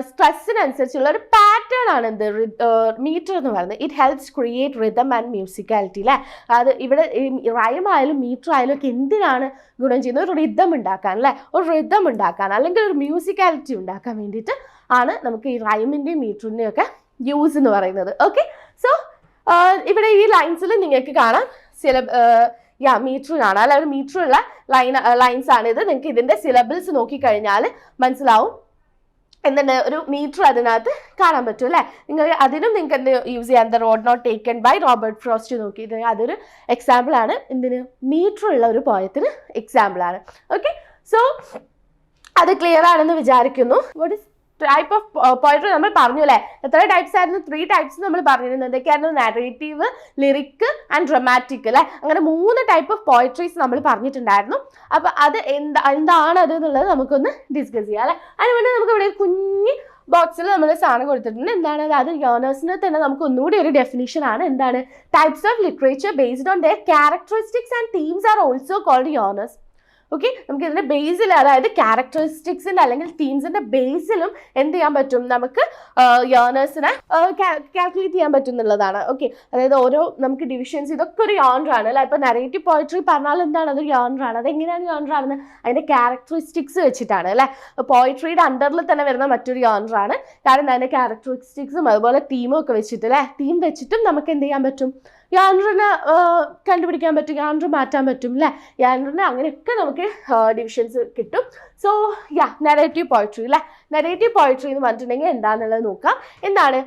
സ്ട്രെസ്സിനനുസരിച്ചുള്ള ഒരു പാറ്റേൺ ആണ് എന്ത് മീറ്റർ എന്ന് പറയുന്നത്. It helps create rhythm and musicality അല്ലേ. അത് ഇവിടെ റൈം ആയാലും മീറ്റർ ആയാലും ഒക്കെ എന്തിനാണ് ഗുണം ചെയ്യുന്നത്, ഒരു റിതം ഉണ്ടാക്കാൻ അല്ലേ, ഒരു റിതം ഉണ്ടാക്കാൻ അല്ലെങ്കിൽ ഒരു മ്യൂസിക്കാലിറ്റി ഉണ്ടാക്കാൻ വേണ്ടിയിട്ട് ആണ് നമുക്ക് ഈ റൈമിൻ്റെയും മീറ്ററിൻ്റെയും ഒക്കെ യൂസ് എന്ന് പറയുന്നത്. ഓക്കെ, സോ ഇവിടെ ഈ ലൈൻസിൽ നിങ്ങൾക്ക് കാണാം മീറ്ററിനാണ് അല്ല, ഒരു മീറ്ററുള്ള ലൈൻസ് ആണ് ഇത്. നിങ്ങൾക്ക് ഇതിൻ്റെ സിലബിൾസ് നോക്കിക്കഴിഞ്ഞാൽ മനസ്സിലാവും എന്തുണ്ട് ഒരു മീറ്റർ അതിനകത്ത് കാണാൻ പറ്റും അല്ലേ. അതിനും നിങ്ങൾക്ക് എന്ത് യൂസ് ചെയ്യാൻ, the road not taken by Robert Frost നോക്കിയിട്ട് അതൊരു എക്സാമ്പിളാണ്. എന്തിന് മീറ്ററുള്ള ഒരു പോയത്തിന് എക്സാമ്പിളാണ്. ഓക്കെ, സോ അത് ക്ലിയർ ആണെന്ന് വിചാരിക്കുന്നു. What is type of poetry നമ്മൾ പറഞ്ഞു അല്ലേ. എത്ര ടൈപ്സ് ആയിരുന്നു? 3 ടൈപ്സ് നമ്മൾ പറഞ്ഞിരുന്നത്. എന്തൊക്കെയായിരുന്നു? നാരേറ്റീവ്, ലിറിക് ആൻഡ് ഡ്രമാറ്റിക് അല്ലേ. അങ്ങനെ 3 ടൈപ്പ് ഓഫ് പോയട്രീസ് നമ്മൾ പറഞ്ഞിട്ടുണ്ടായിരുന്നു. അപ്പോൾ അത് എന്താണ് അത് എന്നുള്ളത് നമുക്കൊന്ന് ഡിസ്കസ് ചെയ്യാം അല്ലേ. അതിനുവേണ്ടി നമുക്ക് ഇവിടെ കുഞ്ഞ് ബോക്സിൽ നമ്മൾ സാധനം കൊടുത്തിട്ടുണ്ട്. എന്താണ് അത്? യോണേഴ്സിന് തന്നെ നമുക്ക് ഒന്നുകൂടി ഒരു ഡെഫിനിഷൻ ആണ്. എന്താണ്? Types of literature based on their characteristics and themes are also called genres. Okay, നമുക്ക് ഇതിൻ്റെ ബേസിൽ അതായത് ക്യാരക്ടറിസ്റ്റിക്സിൻ്റെ അല്ലെങ്കിൽ തീംസിൻ്റെ ബേസിലും എന്ത് ചെയ്യാൻ പറ്റും, നമുക്ക് യോണേഴ്സിനെ കാൽക്കുലേറ്റ് ചെയ്യാൻ പറ്റും എന്നുള്ളതാണ്. ഓക്കെ, അതായത് ഓരോ നമുക്ക് ഡിവിഷൻസ് ഇതൊക്കെ ഒരു യോണറാണ് അല്ലേ. ഇപ്പോൾ നരേറ്റീവ് പോയട്രി പറഞ്ഞാൽ എന്താണ്, അതൊരു യോണറാണ്. അതെങ്ങനെയാണ് യോണറാണെന്ന് അതിൻ്റെ ക്യാരക്ടറിസ്റ്റിക്സ് വെച്ചിട്ടാണ് അല്ലേ. പോയട്രിയുടെ അണ്ടറിൽ തന്നെ വരുന്ന മറ്റൊരു യോണറാണ്. കാരണം അതിൻ്റെ ക്യാരക്ടറിസ്റ്റിക്സും അതുപോലെ തീമും ഒക്കെ വെച്ചിട്ട് അല്ലേ, തീം വെച്ചിട്ടും നമുക്ക് എന്ത് ചെയ്യാൻ പറ്റും, യാൻഡറിനെ കണ്ടുപിടിക്കാൻ പറ്റും, യാൻഡർ മാറ്റാൻ പറ്റും അല്ലേ. യാൻഡറിന് അങ്ങനെയൊക്കെ നമുക്ക് ഡിവിഷൻസ് കിട്ടും. സോ നരേറ്റീവ് പോയട്രി അല്ലേ. നരേറ്റീവ് പോയട്രി എന്ന് പറഞ്ഞിട്ടുണ്ടെങ്കിൽ എന്താണെന്നുള്ളത് നോക്കാം. എന്താണ്?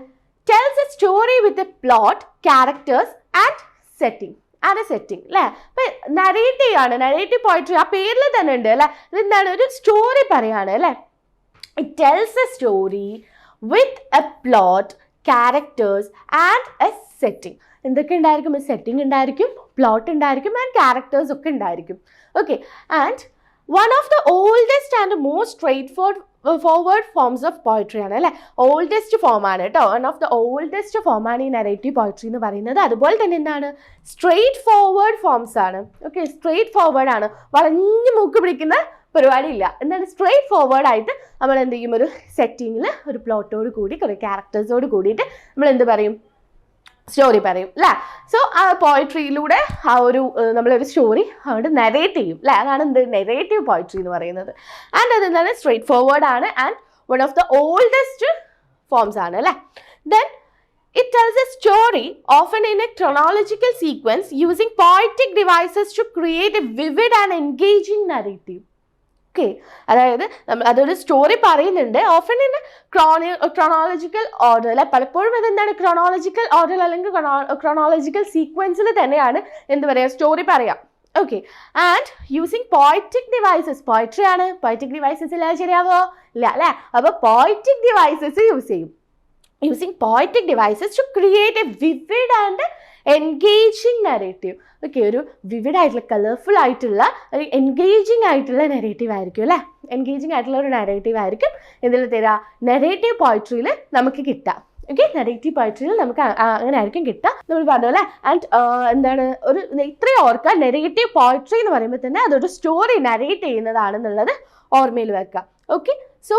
Tells a story with a plot, characters and setting അല്ലേ. അപ്പം നരേറ്റീവ് ആണ്, നരേറ്റീവ് പോയട്രി ആ പേരിൽ തന്നെ ഉണ്ട് അല്ലേ. ഇതെന്താണ്? ഒരു സ്റ്റോറി പറയാണ് അല്ലേ. It tells a story with a plot, characters and A setting. എന്തൊക്കെ ഉണ്ടായിരിക്കും? സെറ്റിംഗ് ഉണ്ടായിരിക്കും, പ്ലോട്ട് ഉണ്ടായിരിക്കും ആൻഡ് ക്യാരക്ടേഴ്സ് ഒക്കെ ഉണ്ടായിരിക്കും. Okay, and one of the oldest and most forward forms of poetry ആണ് അല്ലേ. ഓൾഡസ്റ്റ് ഫോം ആണ് കേട്ടോ. വൺ ഓഫ് ദ ഓൾഡസ്റ്റ് ഫോമാണ് ഈ നരേറ്റീവ് പോയട്രി എന്ന് പറയുന്നത്. അതുപോലെ തന്നെ എന്താണ്? സ്ട്രെയിറ്റ് ഫോർവേഡ് ഫോംസ് ആണ്. ഓക്കെ, സ്ട്രെയിറ്റ് ഫോർവേഡ് ആണ്, വളഞ്ഞു മൂക്ക് പിടിക്കുന്ന പരിപാടി ഇല്ല. എന്താണ്? സ്ട്രെയിറ്റ് ഫോർവേഡ് ആയിട്ട് നമ്മൾ എന്ത് ചെയ്യും, ഒരു സെറ്റിങ്ങിൽ ഒരു പ്ലോട്ടോട് കൂടി കുറേ ക്യാരക്ടേഴ്സോട് കൂടിയിട്ട് നമ്മൾ എന്ത് പറയും, സ്റ്റോറി പറയും അല്ലേ. സോ ആ പോയട്രിയിലൂടെ ആ ഒരു നമ്മളൊരു സ്റ്റോറി അവിടെ നരേറ്റ് ചെയ്യും അല്ലേ. അതാണ് എന്ത് നരേറ്റീവ് പോയട്രി എന്ന് പറയുന്നത്. ആൻഡ് അതെന്താണ്? സ്ട്രെയിറ്റ് ഫോർവേഡ് ആണ് and one of the oldest forms ആണ് അല്ലേ. Then it tells a story often in a chronological sequence using poetic devices to create a vivid and engaging narrative. Okay, അതായത് അതൊരു story പറയുന്നുണ്ട് often in chronological order അല്ലെ. പലപ്പോഴും ഇതെന്താണ് chronological order അല്ലെങ്കിൽ chronological സീക്വൻസിൽ തന്നെയാണ് എന്ത് പറയുക സ്റ്റോറി പറയാം. Okay, and using poetic devices, poetry ആണ്, പോയറ്റിക് ഡിവൈസസ് ഇല്ലാതെ ശരിയാവോ? ഇല്ല അല്ലെ. അപ്പോൾ പോയറ്റിക് ഡിവൈസസ് യൂസ് ചെയ്യും. Using poetic devices to create a vivid and engaging narrative. Okay, ഒരു വിവിഡ് ആയിട്ടുള്ള കളർഫുൾ ആയിട്ടുള്ള ഒരു എൻഗേജിങ് ആയിട്ടുള്ള നെറേറ്റീവ് ആയിരിക്കും അല്ലേ. എൻഗേജിങ് ആയിട്ടുള്ള ഒരു നരേറ്റീവ് ആയിരിക്കും ഇതിൽ തരാം നെറേറ്റീവ് പോയട്രിയിൽ നമുക്ക് കിട്ടുക. ഓക്കെ, നെറേറ്റീവ് പോയട്രിയിൽ നമുക്ക് അങ്ങനെ ആയിരിക്കും കിട്ടുക. നമ്മൾ പറഞ്ഞു അല്ലേ. ആൻഡ് എന്താണ് ഒരു ഇത്രയും ഓർക്കുക, നെറേറ്റീവ് പോയട്രി എന്ന് പറയുമ്പോൾ തന്നെ അതൊരു സ്റ്റോറി നരേറ്റ് ചെയ്യുന്നതാണെന്നുള്ളത് ഓർമ്മയിൽ വെക്കുക. Okay, so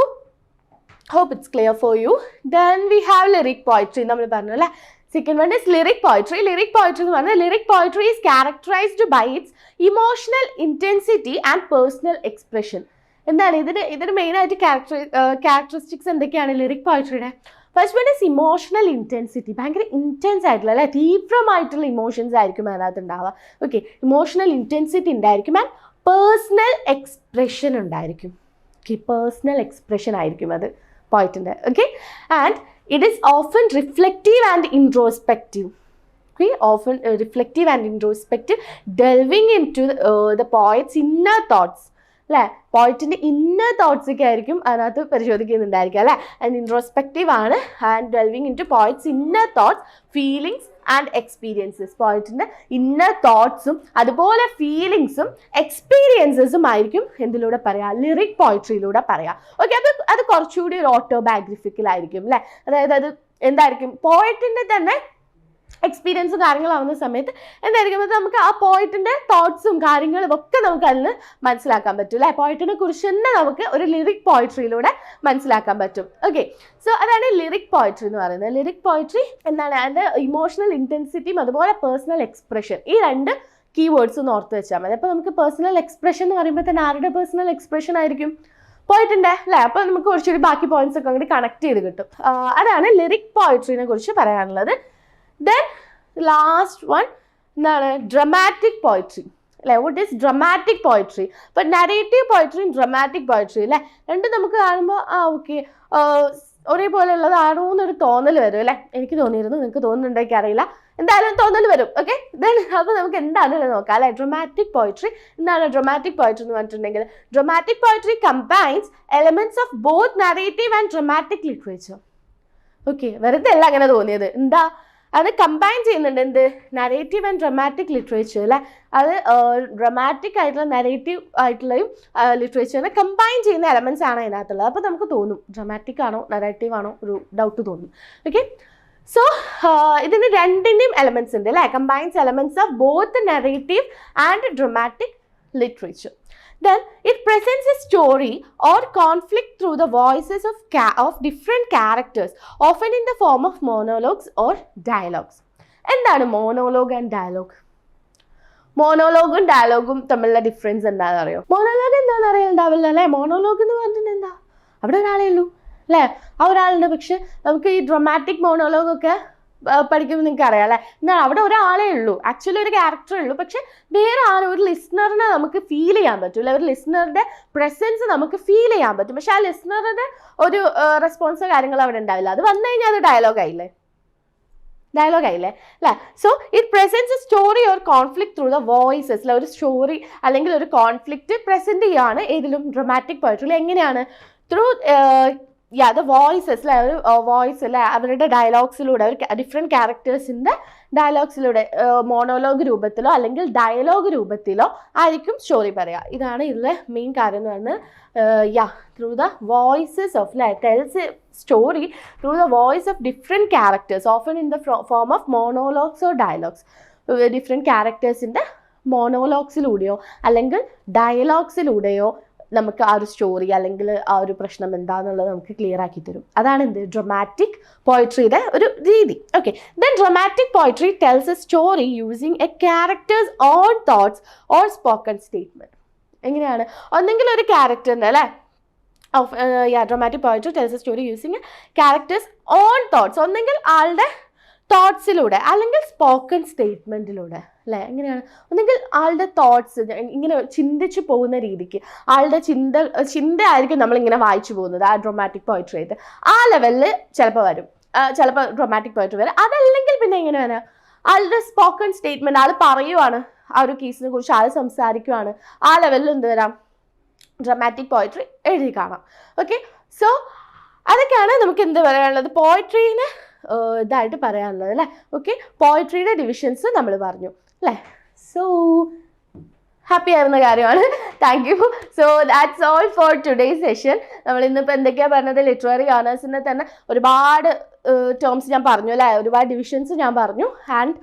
hope it's clear for you. Then we have lyric poetry. നമ്മൾ പറഞ്ഞു അല്ലേ. Second one is lyric poetry. Lyric poetry എന്ന് പറഞ്ഞാൽ lyric poetry is characterized by its emotional intensity and personal expression. എന്താണ് ഇതിന് main ആയിട്ട് characteristics എന്തൊക്കെയാണ് lyric പോയട്രിയുടെ? First one is emotional intensity. ഭയങ്കര ഇൻറ്റൻസ് ആയിട്ടുള്ള അല്ലെ, തീവ്രമായിട്ടുള്ള ഇമോഷൻസ് ആയിരിക്കും അതിനകത്ത് ഉണ്ടാവുക. ഓക്കെ, ഇമോഷണൽ ഇൻറ്റൻസിറ്റി ഉണ്ടായിരിക്കും ആൻഡ് പേഴ്സണൽ എക്സ്പ്രഷൻ ഉണ്ടായിരിക്കും. ഓക്കെ, പേഴ്സണൽ എക്സ്പ്രഷൻ ആയിരിക്കും അത് പോയിട്ടിൻ്റെ. Okay, and it is often reflective and introspective. Okay, often reflective and introspective, delving into the poet's inner thoughts. അല്ലേ, പോയിറ്റിൻ്റെ ഇന്നർ തോട്ട്സ് ഒക്കെ ആയിരിക്കും അതിനകത്ത് പരിശോധിക്കുന്നുണ്ടായിരിക്കും അല്ലേ. ആൻഡ് ഇൻട്രോസ്പെക്റ്റീവ് ആണ് and delving into poet's inner thoughts, feelings and experiences. പോയിറ്റിൻ്റെ inner തോട്ട്സും അതുപോലെ ഫീലിങ്സും എക്സ്പീരിയൻസസും ആയിരിക്കും എന്തിലൂടെ പറയാം? ലിറിക് പോയട്രിയിലൂടെ പറയാം. ഓക്കെ, അത് കുറച്ചുകൂടി ഒരു ഓട്ടോബയോഗ്രഫിക്കൽ ആയിരിക്കും അല്ലേ. അതായത് അത് എന്തായിരിക്കും പോയിറ്റിൻ്റെ തന്നെ എക്സ്പീരിയൻസും കാര്യങ്ങളാവുന്ന സമയത്ത് എന്തായിരിക്കും നമുക്ക് ആ പോയിറ്റിൻ്റെ തോട്ട്സും കാര്യങ്ങളും ഒക്കെ നമുക്ക് അതിൽ നിന്ന് മനസ്സിലാക്കാൻ പറ്റും അല്ലേ. പോയിറ്റിനെ കുറിച്ച് തന്നെ നമുക്ക് ഒരു ലിറിക് പോയട്രിയിലൂടെ മനസ്സിലാക്കാൻ പറ്റും. ഓക്കെ, സോ അതാണ് ലിറിക് പോയട്രി എന്ന് പറയുന്നത്. ലിറിക് പോയട്രി എന്താണ്? അതിൻ്റെ ഇമോഷണൽ ഇൻറ്റൻസിറ്റിയും അതുപോലെ പേഴ്സണൽ എക്സ്പ്രഷൻ, ഈ രണ്ട് കീവേഡ്സ് ഒന്ന് ഓർത്ത് വെച്ചാൽ മതി. അപ്പോൾ നമുക്ക് പേഴ്സണൽ എക്സ്പ്രഷൻ എന്ന് പറയുമ്പോൾ തന്നെ ആരുടെ പേഴ്സണൽ എക്സ്പ്രഷൻ ആയിരിക്കും? പോയിറ്റിൻ്റെ അല്ലേ. അപ്പോൾ നമുക്ക് കുറച്ചുകൂടി ബാക്കി പോയിന്റ്സ് ഒക്കെ അങ്ങോട്ട് കണക്ട് ചെയ്ത് കിട്ടും. അതാണ് ലിറിക് പോയട്രിനെ കുറിച്ച് പറയാനുള്ളത്. Then last one എന്താണ്? ഡ്രമാറ്റിക് പോയട്രി അല്ലേ. What is dramatic poetry? ഇപ്പം നരേറ്റീവ് പോയട്രിയും ഡ്രമാറ്റിക് പോയട്രി അല്ലേ, രണ്ടും നമുക്ക് കാണുമ്പോൾ ഓക്കെ ഒരേപോലെ ഉള്ളതാണോ എന്നൊരു തോന്നൽ വരും അല്ലേ. എനിക്ക് തോന്നിയിരുന്നു, നിങ്ങൾക്ക് തോന്നുന്നുണ്ടോ എനിക്ക് അറിയില്ല, എന്തായാലും തോന്നൽ വരും. ഓക്കെ, ദെൻ അപ്പോൾ നമുക്ക് എന്താണെന്ന് നോക്കാം അല്ലേ. ഡ്രമാറ്റിക് പോയട്രി എന്താണ്? ഡ്രമാറ്റിക് പോയട്രി എന്ന് പറഞ്ഞിട്ടുണ്ടെങ്കിൽ dramatic poetry combines elements of both narrative and dramatic literature. Okay, വെറുതെ അല്ല അങ്ങനെ തോന്നിയത്, എന്താ അത് കമ്പൈൻ ചെയ്യുന്നുണ്ട്. എന്ത്? നരേറ്റീവ് ആൻഡ് ഡ്രമാറ്റിക് ലിറ്ററേച്ചർ അല്ലേ. അത് ഡ്രമാറ്റിക് ആയിട്ടുള്ള നരേറ്റീവ് ആയിട്ടുള്ളയും ലിറ്ററേച്ചറിനെ കമ്പൈൻ ചെയ്യുന്ന എലമെന്റ്സ് ആണ് അതിനകത്തുള്ളത്. അപ്പോൾ നമുക്ക് തോന്നും ഡ്രമാറ്റിക് ആണോ നരേറ്റീവ് ആണോ ഒരു ഡൗട്ട് തോന്നും. ഓക്കെ, സോ ഇതിന് രണ്ടിൻ്റെയും എലമെന്റ്സ് ഉണ്ട് അല്ലേ. Combines elements of both narrative and dramatic literature. Then it presents a story or conflict through the voices of different characters, often in the form of monologues or dialogues. എന്താണ് monologue and dialogue? മോണോലോഗും ഡയലോഗും തമ്മിലുള്ള difference എന്താണെന്ന് അറിയോ? Monologue എന്താണെന്ന് അറിയാനുണ്ടാവില്ല അല്ലേ. Monologue എന്ന് പറഞ്ഞിട്ട് എന്താ? അവിടെ ഒരാളേ ഉള്ളൂ അല്ലേ, ആ ഒരാളുണ്ട്. പക്ഷെ നമുക്ക് ഈ ഡ്രമാറ്റിക് മോണോലോഗൊക്കെ പഠിക്കുമ്പോൾ നിങ്ങൾക്ക് അറിയാം അല്ലേ. എന്നാൽ അവിടെ ഒരാളേ ഉള്ളൂ, ആക്ച്വലി ഒരു ക്യാരക്ടറേ ഉള്ളൂ. പക്ഷെ വേറെ ആരും ഒരു ലിസ്ണറിനെ നമുക്ക് ഫീൽ ചെയ്യാൻ പറ്റില്ല, ഒരു ലിസ്ണറുടെ പ്രസൻസ് നമുക്ക് ഫീൽ ചെയ്യാൻ പറ്റും. പക്ഷെ ആ ലിസ്ണറുടെ ഒരു റെസ്പോൺസോ കാര്യങ്ങളോ അവിടെ ഉണ്ടാവില്ല. അത് വന്നു കഴിഞ്ഞാൽ അത് ഡയലോഗായില്ലേ അല്ലേ. So it presence A story or conflict through the voices. ഒരു സ്റ്റോറി അല്ലെങ്കിൽ ഒരു കോൺഫ്ലിക്റ്റ് പ്രസന്റ് ചെയ്യുകയാണ് ഏതിലും ഡ്രമാറ്റിക് പോയട്രിയിൽ. എങ്ങനെയാണ്? ത്രൂ ദ വോയിസസ് അല്ലെ, ഒരു വോയിസ് അല്ലെ, അവരുടെ ഡയലോഗ്സിലൂടെ, ഒരു ഡിഫറെൻറ്റ് ക്യാരക്ടേഴ്സിൻ്റെ ഡയലോഗ്സിലൂടെ മോണോലോഗ് രൂപത്തിലോ അല്ലെങ്കിൽ ഡയലോഗ് രൂപത്തിലോ ആയിരിക്കും സ്റ്റോറി പറയുക. ഇതാണ് ഇതിലെ മെയിൻ കാര്യം എന്ന് പറഞ്ഞാൽ through the voices of tells a story through the voice of different characters, often in the form of monologues or dialogues. Different ക്യാരക്ടേഴ്സിൻ്റെ മോണോലോഗ്സിലൂടെയോ അല്ലെങ്കിൽ ഡയലോഗ്സിലൂടെയോ നമുക്ക് ആ ഒരു സ്റ്റോറി അല്ലെങ്കിൽ ആ ഒരു പ്രശ്നം എന്താണെന്നുള്ളത് നമുക്ക് ക്ലിയർ ആക്കി തരും. അതാണ് എന്ത്? ഡ്രമാറ്റിക് പോയട്രിയുടെ ഒരു രീതി. Okay, then dramatic poetry tells a story using A characters on thoughts or spoken statement. എങ്ങനെയാണ്? ഒന്നെങ്കിൽ ഒരു ക്യാരക്ടറിൻ്റെ അല്ലേ, dramatic poetry tells a story using characters on thoughts, ഒന്നെങ്കിൽ ആളുടെ തോട്ട്സിലൂടെ അല്ലെങ്കിൽ സ്പോക്കൺ സ്റ്റേറ്റ്മെൻറ്റിലൂടെ അല്ലേ, എങ്ങനെയാണ് ഒന്നെങ്കിൽ ആളുടെ തോട്ട്സ് ഇങ്ങനെ ചിന്തിച്ചു പോകുന്ന രീതിക്ക് ആളുടെ ചിന്തയായിരിക്കും നമ്മളിങ്ങനെ വായിച്ചു പോകുന്നത് ആ ഡ്രമാറ്റിക് പോയിട്രി ആയിട്ട്. ആ ലെവലിൽ ചിലപ്പോൾ വരും, ചിലപ്പോൾ ഡ്രമാറ്റിക് പോയിട്രി വരും. അതല്ലെങ്കിൽ പിന്നെ എങ്ങനെ വരാം, ആളുടെ സ്പോക്കൺ സ്റ്റേറ്റ്മെൻറ്റ് ആൾ പറയുവാണ്, ആ ഒരു കേസിനെ കുറിച്ച് ആൾ സംസാരിക്കുവാണ്, ആ ലെവലിൽ എന്ത് വരാം, ഡ്രമാറ്റിക് പോയിട്രി എഴുതി കാണാം. ഓക്കെ, സോ അതൊക്കെയാണ് നമുക്ക് എന്ത് പറയാനുള്ളത്, പോയട്രീനെ ഇതായിട്ട് പറയാനുള്ളത് അല്ലേ. ഓക്കെ, പോയട്രിയുടെ ഡിവിഷൻസ് നമ്മൾ പറഞ്ഞു അല്ലേ. സോ ഹാപ്പി ആവുന്ന കാര്യമാണ്. Thank you. So that's all for today's session. നമ്മൾ ഇന്നിപ്പോൾ എന്തൊക്കെയാണ് പറഞ്ഞത്, ലിറ്റററി ഓണേഴ്സിൻ്റെ തന്നെ ഒരുപാട് ടേംസ് ഞാൻ പറഞ്ഞു അല്ലേ, ഒരുപാട് ഡിവിഷൻസ് ഞാൻ പറഞ്ഞു. ആൻഡ്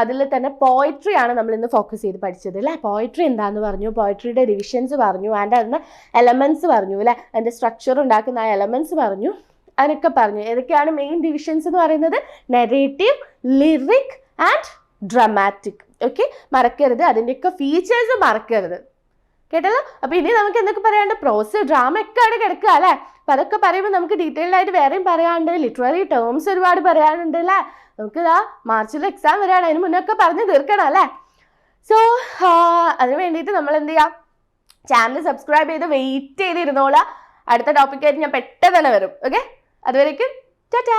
അതിൽ തന്നെ പോയട്രി ആണ് നമ്മൾ ഇന്ന് ഫോക്കസ് ചെയ്ത് പഠിച്ചത് അല്ലേ. പോയട്രി എന്താണെന്ന് പറഞ്ഞു, പോയട്രിയുടെ ഡിവിഷൻസ് പറഞ്ഞു, ആൻഡ് അതിന് എലമെൻറ്റ്സ് പറഞ്ഞു അല്ലേ, അതിൻ്റെ സ്ട്രക്ചർ ഉണ്ടാക്കുന്ന ആ എലമെൻറ്റ്സ് പറഞ്ഞു, അതിനൊക്കെ പറഞ്ഞു. ഏതൊക്കെയാണ് മെയിൻ ഡിവിഷൻസ് എന്ന് പറയുന്നത്, narrative, lyric and dramatic. Okay, മറക്കരുത്, അതിൻ്റെയൊക്കെ ഫീച്ചേഴ്സ് മറക്കരുത്, കേട്ടല്ലോ. അപ്പോൾ ഇനി നമുക്ക് എന്തൊക്കെ പറയാണ്ട്, പ്രോസ്, ഡ്രാമ ഒക്കെ അവിടെ കിടക്കുക അല്ലേ. അപ്പം അതൊക്കെ പറയുമ്പോൾ നമുക്ക് ഡീറ്റെയിൽഡ് ആയിട്ട് വേറെയും പറയാനുണ്ട്, ലിറ്റററി ടേംസ് ഒരുപാട് പറയാനുണ്ട് അല്ലേ. നമുക്ക് ഇതാ മാർച്ചിൽ എക്സാം വരികയാണ്, അതിന് മുന്നൊക്കെ പറഞ്ഞ് തീർക്കണം അല്ലേ. സോ അതിന് വേണ്ടിയിട്ട് നമ്മൾ എന്ത് ചെയ്യാം, ചാനൽ സബ്സ്ക്രൈബ് ചെയ്ത് വെയിറ്റ് ചെയ്തിരുന്നോളാം. അടുത്ത ടോപ്പിക്കായിട്ട് ഞാൻ പെട്ടെന്ന് തന്നെ വരും. ഓക്കെ, അതുവരേക്കും ടാറ്റാ.